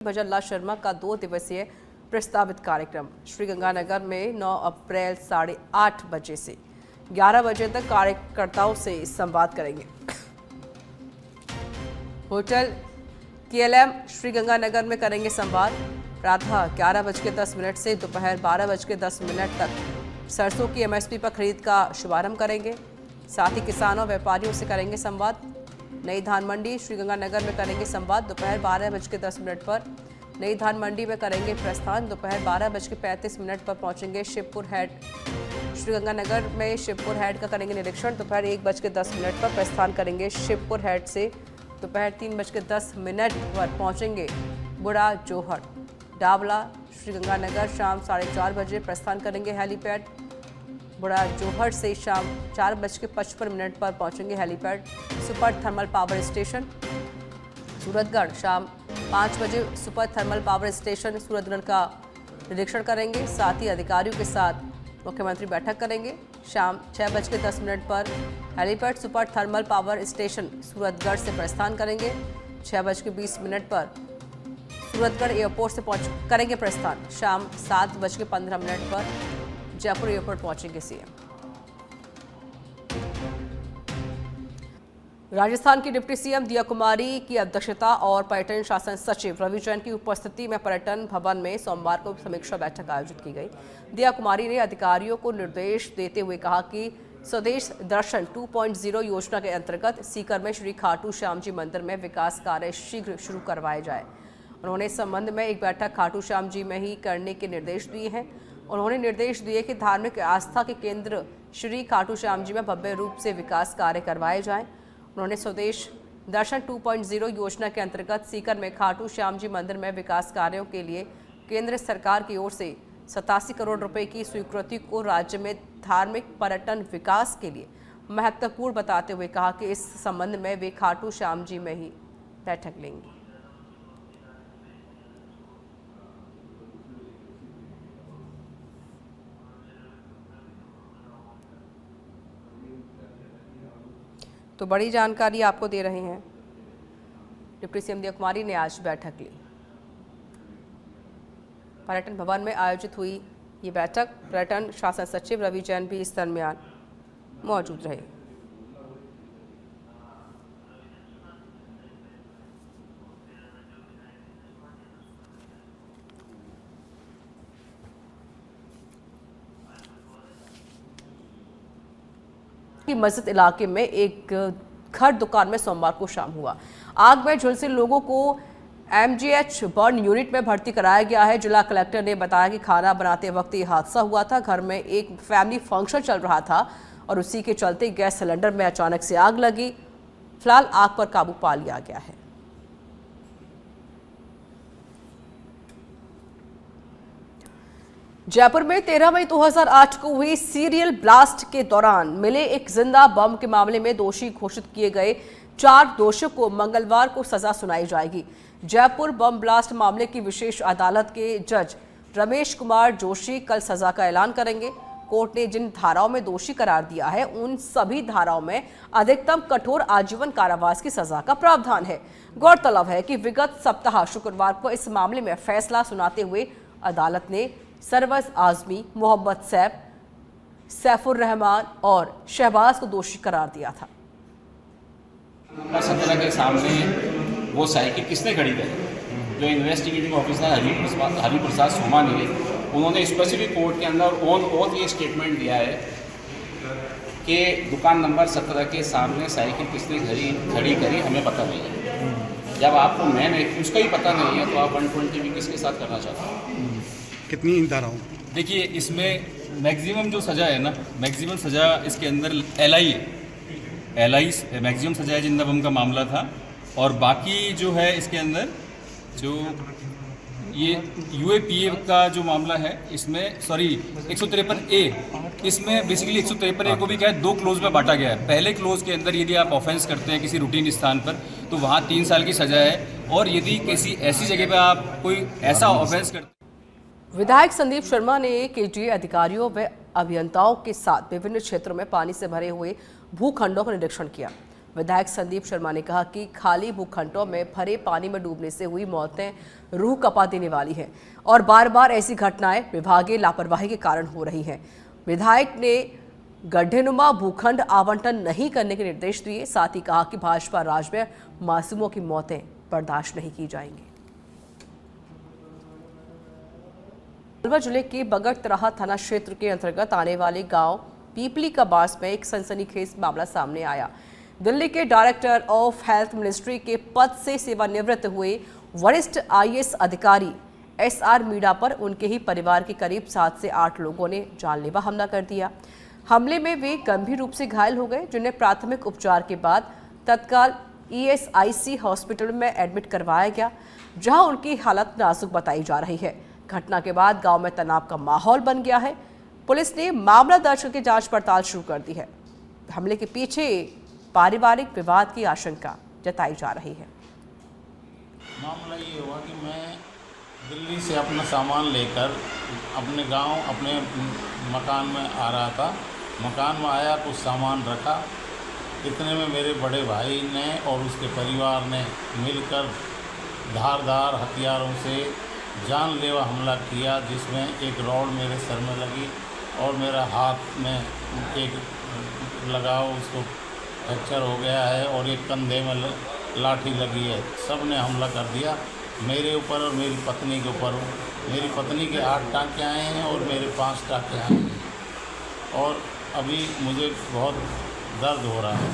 भजनलाल शर्मा का 2 दिवसीय प्रस्तावित कार्यक्रम श्रीगंगानगर में 9 अप्रैल 8:30 बजे से 11 बजे तक कार्यकर्ताओं से संवाद करेंगे। होटल KLM श्रीगंगानगर में करेंगे संवाद। प्रातः 11:10 से दोपहर 12:10 तक सरसों की MSP पर खरीद का शुभारंभ करेंगे। साथ ही किसानों व्यापारियों से करेंगे संवाद। नई धान मंडी श्रीगंगानगर में करेंगे संवाद। दोपहर 12:10 पर नई धान मंडी में करेंगे प्रस्थान। दोपहर 12:35 पर पहुंचेंगे शिवपुर हेड श्रीगंगानगर में शिवपुर हेड का करेंगे निरीक्षण। दोपहर 1:10 पर प्रस्थान करेंगे शिवपुर हेड से। दोपहर 3:10 पर पहुंचेंगे बुढ़ा जोहड़ डावला श्रीगंगानगर। शाम 4:30 बजे प्रस्थान करेंगे हेलीपैड बुढ़ा जोहड़ से। शाम 4:55 पर पहुंचेंगे helipad super thermal power station Suratgarh. शाम 5 बजे super thermal power station Suratgarh का निरीक्षण करेंगे। साथ ही अधिकारियों के साथ मुख्यमंत्री बैठक करेंगे। शाम 6:10 पर helipad super thermal power station Suratgarh से प्रस्थान करेंगे। 6:20 पर सूरतगढ़ एयरपोर्ट से करेंगे प्रस्थान। शाम 7:15 पर जयपुर एयरपोर्ट पहुंचेंगे सीएम। राजस्थान की डिप्टी सीएम दिया कुमारी की अध्यक्षता और पर्यटन शासन सचिव रवि जैन की उपस्थिति में पर्यटन भवन में सोमवार को समीक्षा बैठक आयोजित की गई। दिया कुमारी ने अधिकारियों को निर्देश देते हुए कहा कि स्वदेश दर्शन 2.0 योजना के अंतर्गत सीकर में श्री खाटू श्याम जी मंदिर में विकास कार्य शीघ्र शुरू करवाए जाए। उन्होंने इस संबंध में एक बैठक खाटू श्याम जी में ही करने के निर्देश दिए हैं। उन्होंने निर्देश दिए कि धार्मिक आस्था के केंद्र श्री खाटू श्याम जी में भव्य रूप से विकास कार्य करवाए जाएं। उन्होंने स्वदेश दर्शन 2.0 योजना के अंतर्गत सीकर में खाटू श्याम जी मंदिर में विकास कार्यों के लिए केंद्र सरकार की ओर से 87 करोड़ रुपए की स्वीकृति को राज्य में धार्मिक पर्यटन विकास के लिए महत्वपूर्ण बताते हुए कहा कि इस संबंध में वे खाटू श्याम जी में ही बैठक लेंगे। तो बड़ी जानकारी आपको दे रहे हैं। डिप्टी सीएम दिया कुमारी ने आज बैठक ली। पर्यटन भवन में आयोजित हुई ये बैठक। पर्यटन शासन सचिव रवि जैन भी इस दरमियान मौजूद रहे। मस्जिद इलाके में एक घर दुकान में सोमवार को शाम हुआ। आग में झुलसे लोगों को MGH बर्न यूनिट में भर्ती कराया गया है। जिला कलेक्टर ने बताया कि खाना बनाते वक्त ये हादसा हुआ था। घर में एक फैमिली फंक्शन चल रहा था और उसी के चलते गैस सिलेंडर में अचानक से आग लगी। फिलहाल आग पर काबू पा लिया गया है। जयपुर में 13 मई 2008 को हुई सीरियल ब्लास्ट के दौरान मिले एक जिंदा बम के मामले में दोषी घोषित किए गए 4 दोषियों को मंगलवार को सजा सुनाई जाएगी। जयपुर बम ब्लास्ट मामले की विशेष अदालत के जज रमेश कुमार जोशी कल सजा का ऐलान करेंगे। कोर्ट ने जिन धाराओं में दोषी करार दिया है उन सभी धाराओं में अधिकतम कठोर आजीवन कारावास की सजा का प्रावधान है। गौरतलब है कि विगत सप्ताह शुक्रवार को इस मामले में फैसला सुनाते हुए अदालत ने सरवज आजमी, मोहम्मद सैफ, सैफुर रहमान और शहबाज को दोषी करार दिया था। सत्रह के सामने वो साइकिल किसने खरीदा है? जो इन्वेस्टिगेटिंग ऑफिसर हरिप्रसाद सोमा ने उन्होंने स्पेसिफिक कोर्ट के अंदर ऑन ऑथ ये स्टेटमेंट दिया है कि दुकान नंबर 17 के सामने साइकिल किसने खड़ी करी हमें पता नहीं है। जब आपको मैंने उसका ही पता नहीं है तो आप 120 भी किसके साथ करना चाहते हैं? कितनी धाराओं? देखिए इसमें मैक्सिमम जो सज़ा है ना, मैक्सिमम सज़ा इसके अंदर LI है। LI मैक्सिमम सज़ा है जिंदा बम का मामला था। और बाकी जो है इसके अंदर जो ये UAPA का जो मामला है इसमें 153A इसमें बेसिकली 153A को भी क्या है 2 क्लोज में बांटा गया है। पहले क्लोज के अंदर यदि आप ऑफेंस करते हैं किसी रूटीन स्थान पर तो वहाँ 3 साल की सज़ा है। और यदि किसी ऐसी जगह पर आप कोई ऐसा ऑफेंस करते। विधायक संदीप शर्मा ने KGA अधिकारियों व अभियंताओं के साथ विभिन्न क्षेत्रों में पानी से भरे हुए भूखंडों का निरीक्षण किया। विधायक संदीप शर्मा ने कहा कि खाली भूखंडों में भरे पानी में डूबने से हुई मौतें रूह कपा देने वाली हैं और बार बार ऐसी घटनाएं विभागीय लापरवाही के कारण हो रही हैं। विधायक ने गड्ढेनुमा भूखंड आवंटन नहीं करने के निर्देश दिए। साथ ही कहा कि भाजपा राज में मासूमों की मौतें बर्दाश्त नहीं की जाएंगी। अलवर जिले के बगड़तराहा थाना क्षेत्र के अंतर्गत आने वाले गांव पीपली का बास में एक सनसनीखेज मामला सामने आया। दिल्ली के डायरेक्टर ऑफ हेल्थ मिनिस्ट्री के पद से सेवानिवृत्त हुए वरिष्ठ आईएएस अधिकारी एसआर मीणा पर उनके ही परिवार के करीब 7 से 8 लोगों ने जानलेवा हमला कर दिया। हमले में वे गंभीर रूप से घायल हो गए, जिन्हें प्राथमिक उपचार के बाद तत्काल ईएसआईसी हॉस्पिटल में एडमिट करवाया गया, जहां उनकी हालत नाजुक बताई जा रही है। घटना के बाद गांव में तनाव का माहौल बन गया है। पुलिस ने मामला दर्ज करके जांच पड़ताल शुरू कर दी है। हमले के पीछे पारिवारिक विवाद की आशंका जताई जा रही है। मामला ये हुआ कि मैं दिल्ली से अपना सामान लेकर अपने गांव अपने मकान में आ रहा था। मकान में आया, कुछ सामान रखा। इतने में मेरे बड़े भाई ने और उसके परिवार ने मिलकर धारदार हथियारों से जानलेवा हमला किया, जिसमें एक रॉड मेरे सर में लगी और मेरा हाथ में एक लगाव उसको फ्रैक्चर हो गया है और एक कंधे में लाठी लगी है। सब ने हमला कर दिया मेरे ऊपर और मेरी पत्नी के ऊपर। मेरी पत्नी के 8 टाँके आए हैं और मेरे 5 टाँके आए हैं और अभी मुझे बहुत दर्द हो रहा है।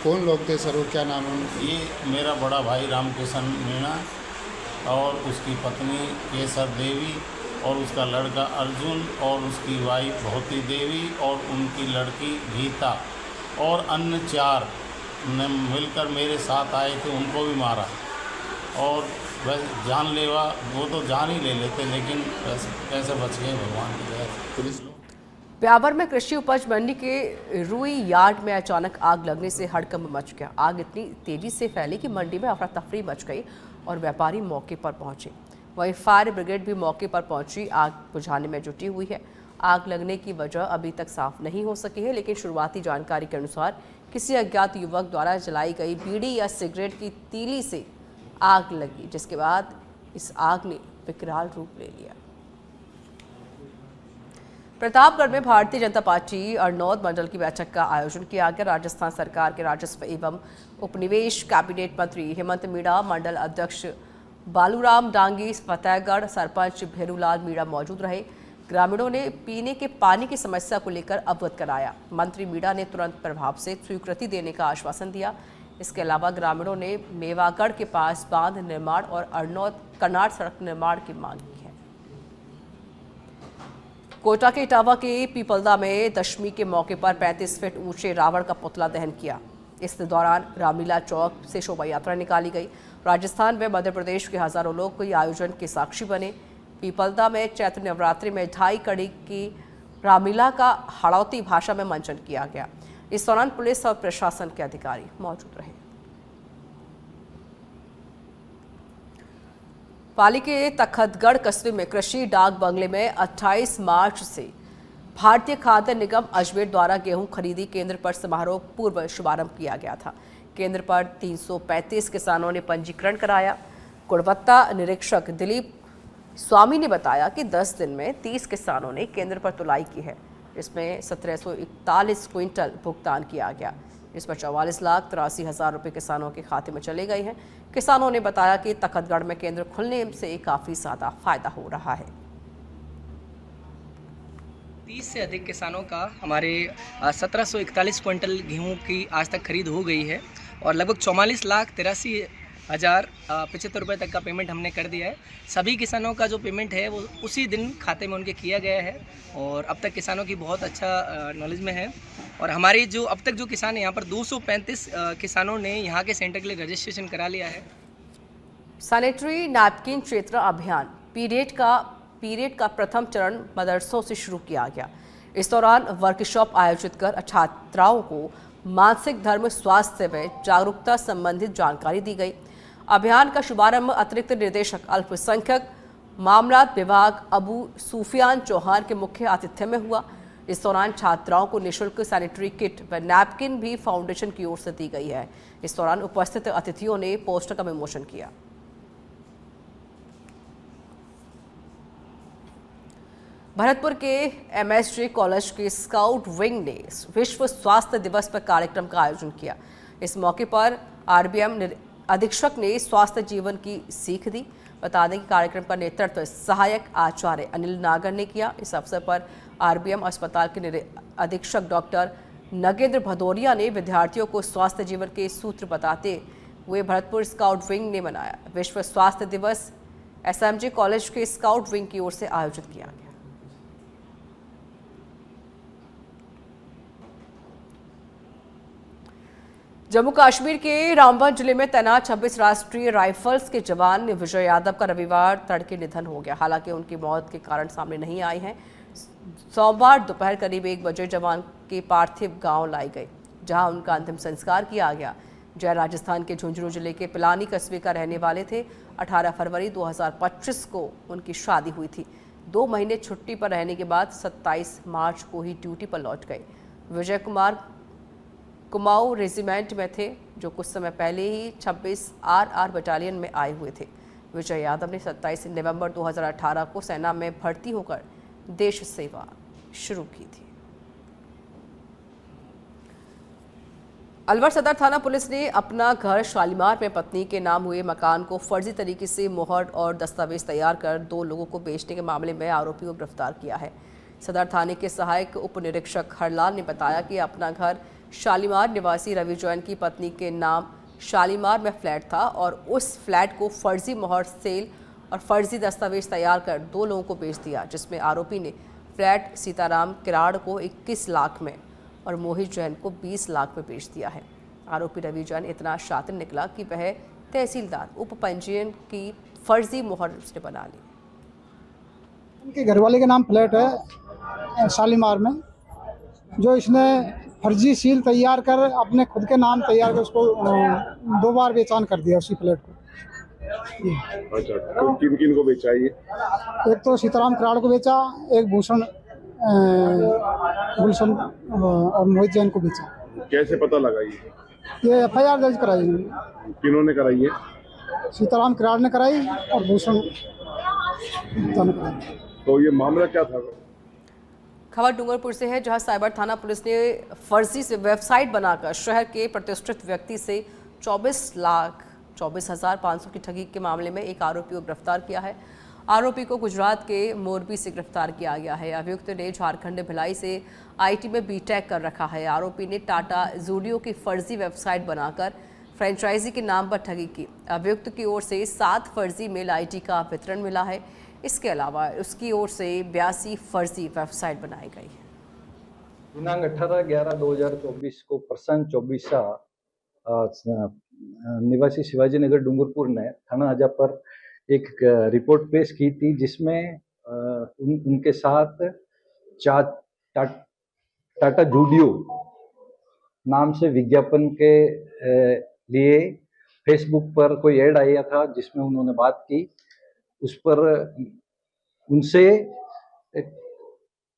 कौन लोग थे सर और क्या नाम है उनका? ये मेरा बड़ा भाई रामकिशन मीणा और उसकी पत्नी केसर देवी और उसका लड़का अर्जुन और उसकी वाइफ भौती देवी और उनकी लड़की गीता और अन्य 4 ने मिलकर मेरे साथ आए थे, उनको भी मारा। और वह जानलेवा, वो तो जान ही ले लेते, लेकिन कैसे बच गए भगवान की दया से। पुलिस ब्यावर में कृषि उपज मंडी के रुई यार्ड में अचानक आग लगने से हड़कंप मच गया। आग इतनी तेजी से फैली कि मंडी में अफरा तफरी मच गई और व्यापारी मौके पर पहुंचे। वहीं फायर ब्रिगेड भी मौके पर पहुंची आग बुझाने में जुटी हुई है। आग लगने की वजह अभी तक साफ नहीं हो सकी है, लेकिन शुरुआती जानकारी के अनुसार किसी अज्ञात युवक द्वारा जलाई गई बीड़ी या सिगरेट की तीली से आग लगी, जिसके बाद इस आग ने विकराल रूप ले लिया। प्रतापगढ़ में भारतीय जनता पार्टी अरनौद मंडल की बैठक का आयोजन किया गया। राजस्थान सरकार के राजस्व एवं उपनिवेश कैबिनेट मंत्री हेमंत मीणा, मंडल अध्यक्ष बालूराम डांगी, फतेहगढ़ सरपंच भेरूलाल मीणा मौजूद रहे। ग्रामीणों ने पीने के पानी की समस्या को लेकर अवगत कराया। मंत्री मीणा ने तुरंत प्रभाव से स्वीकृति देने का आश्वासन दिया। इसके अलावा ग्रामीणों ने मेवागढ़ के पास बांध निर्माण और अरनौद कनाट सड़क निर्माण की मांग की है। कोटा के इटावा के पीपलदा में दशमी के मौके पर 35 फीट ऊंचे रावण का पुतला दहन किया। इस दौरान रामलीला चौक से शोभा यात्रा निकाली गई। राजस्थान व मध्य प्रदेश के हजारों लोग इस आयोजन के साक्षी बने। पीपलदा में चैत्र नवरात्रि में 2.5 कड़ी की रामलीला का हड़ौती भाषा में मंचन किया गया। इस दौरान पुलिस और प्रशासन के अधिकारी मौजूद रहे। पाली के तखतगढ़ कस्बे में कृषि डाक बंगले में 28 मार्च से भारतीय खाद्य निगम अजमेर द्वारा गेहूं खरीदी केंद्र पर समारोह पूर्व शुभारंभ किया गया था। केंद्र पर 335 किसानों ने पंजीकरण कराया। गुणवत्ता निरीक्षक दिलीप स्वामी ने बताया कि 10 दिन में 30 किसानों ने केंद्र पर तुलाई की है। इसमें 1741 क्विंटल भुगतान किया गया। इस पर 44,83,000 रुपये किसानों के खाते में चले गए हैं। किसानों ने बताया कि तखतगढ़ में केंद्र खुलने से काफ़ी ज़्यादा फायदा हो रहा है। 30 से अधिक किसानों का हमारे 1741 क्विंटल गेहूं की आज तक खरीद हो गई है और लगभग 44,83,075 रुपये तक का पेमेंट हमने कर दिया है। सभी किसानों का जो पेमेंट है वो उसी दिन खाते में उनके किया गया है और अब तक किसानों की बहुत अच्छा नॉलेज में है। और हमारी जो अब तक जो किसान है यहाँ पर 235 किसानों ने यहाँ के सेंटर के लिए रजिस्ट्रेशन करा लिया है। सैनिटरी नैपकिन क्षेत्र अभियान पीरियड का प्रथम चरण मदरसों से शुरू किया गया। इस दौरान वर्कशॉप आयोजित कर छात्राओं को मानसिक धर्म स्वास्थ्य व जागरूकता संबंधित जानकारी दी गई। अभियान का शुभारंभ अतिरिक्त निर्देशक अल्पसंख्यक मामलात विभाग अबू सुफियान चौहान के मुख्य आतिथ्य में हुआ। इस दौरान छात्राओं को निःशुल्क सैनिटरी किट व नैपकिन भी फाउंडेशन की ओर से दी गई है। इस दौरान उपस्थित अतिथियों ने पोस्टर का विमोचन किया। भरतपुर के MSG कॉलेज के स्काउट विंग ने विश्व स्वास्थ्य दिवस पर कार्यक्रम का आयोजन किया। इस मौके पर RBM अधीक्षक ने स्वास्थ्य जीवन की सीख दी। बता दें कि कार्यक्रम का नेतृत्व सहायक आचार्य अनिल नागर ने किया। इस अवसर पर RBM अस्पताल के अधीक्षक डॉक्टर नगेंद्र भदौरिया ने विद्यार्थियों को स्वास्थ्य जीवन के सूत्र बताते हुए भरतपुर स्काउट विंग ने मनाया। विश्व स्वास्थ्य दिवस SMG कॉलेज के स्काउट विंग की ओर से आयोजित किया गया। जम्मू कश्मीर के रामबन जिले में तैनात 26 राष्ट्रीय राइफल्स के जवान विजय यादव का रविवार तड़के निधन हो गया। हालांकि उनकी मौत के कारण सामने नहीं आए हैं। सोमवार दोपहर करीब 1 बजे जवान के पार्थिव गांव लाई गई, जहां उनका अंतिम संस्कार किया गया। जय राजस्थान के झुंझुनू जिले के पिलानी कस्बे का रहने वाले थे। 18 फरवरी 2025 को उनकी शादी हुई थी। 2 महीने छुट्टी पर रहने के बाद 27 मार्च को ही ड्यूटी पर लौट गए। विजय कुमार कुमाऊं रेजिमेंट में थे, जो कुछ समय पहले ही 26 RR बटालियन में आए हुए थे। विजय यादव ने 27 नवंबर 2018 को सेना में भर्ती होकर देश सेवा शुरू की थी। अलवर सदर थाना पुलिस ने अपना घर शालीमार में पत्नी के नाम हुए मकान को फर्जी तरीके से मोहर और दस्तावेज तैयार कर 2 लोगों को बेचने के मामले में आरोपी को गिरफ्तार किया है। सदर थाने के सहायक उप निरीक्षक हरलाल ने बताया कि अपना घर शालीमार निवासी रवि जैन की पत्नी के नाम शालीमार में फ्लैट था और उस फ्लैट को फर्जी मोहर सेल और फर्जी दस्तावेज तैयार कर 2 लोगों को बेच दिया, जिसमें आरोपी ने फ्लैट सीताराम किराड़ को 21 लाख में और मोहित जैन को 20 लाख में बेच दिया है। आरोपी रवि जैन इतना शातिर निकला कि वह तहसीलदार उप पंजीयन की फर्जी मोहर उसने बना ली। उनके घरवाले के नाम फ्लैट है शालीमार में, जो इसने फर्जी सील तैयार कर अपने खुद के नाम तैयार कर उसको 2 बार बेचान कर दिया उसी फ्लैट को। अच्छा, तो किन किन को बेचा ये? एक तो सीताराम किराड़ को बेचा, एक भूषण गुलशन और मोहित जैन को बेचा। कैसे पता लगा ये FIR दर्ज कराई। किन्होंने कराई है? सीताराम किराड़ ने कराई और भूषण ने कराई। तो ये मामला क्या था? खबर डूंगरपुर से है, जहां साइबर थाना पुलिस ने फर्जी से वेबसाइट बनाकर शहर के प्रतिष्ठित व्यक्ति से 24,24,500 की ठगी के मामले में एक आरोपी को गिरफ्तार किया है। आरोपी को गुजरात के मोरबी से गिरफ्तार किया गया है। अभियुक्त ने झारखंड भिलाई से IT में BTech कर रखा है। आरोपी ने टाटा जूडियो की फर्जी वेबसाइट बनाकर फ्रेंचाइजी के नाम पर ठगी की। अभियुक्त की ओर से 7 फर्जी मेल ID का वितरण मिला है। इसके अलावा उसकी ओर से 82 फर्जी वेबसाइट बनाई गई है। दिनांक 18/11/2024 को प्रशांत चौबीसा निवासी शिवाजी नगर डूंगरपुर ने थाना हजा पर एक रिपोर्ट पेश की थी, जिसमें उनके साथ टाटा जूडियो नाम से विज्ञापन के लिए फेसबुक पर कोई ऐड आया था, जिसमें उन्होंने बात की। उस पर उनसे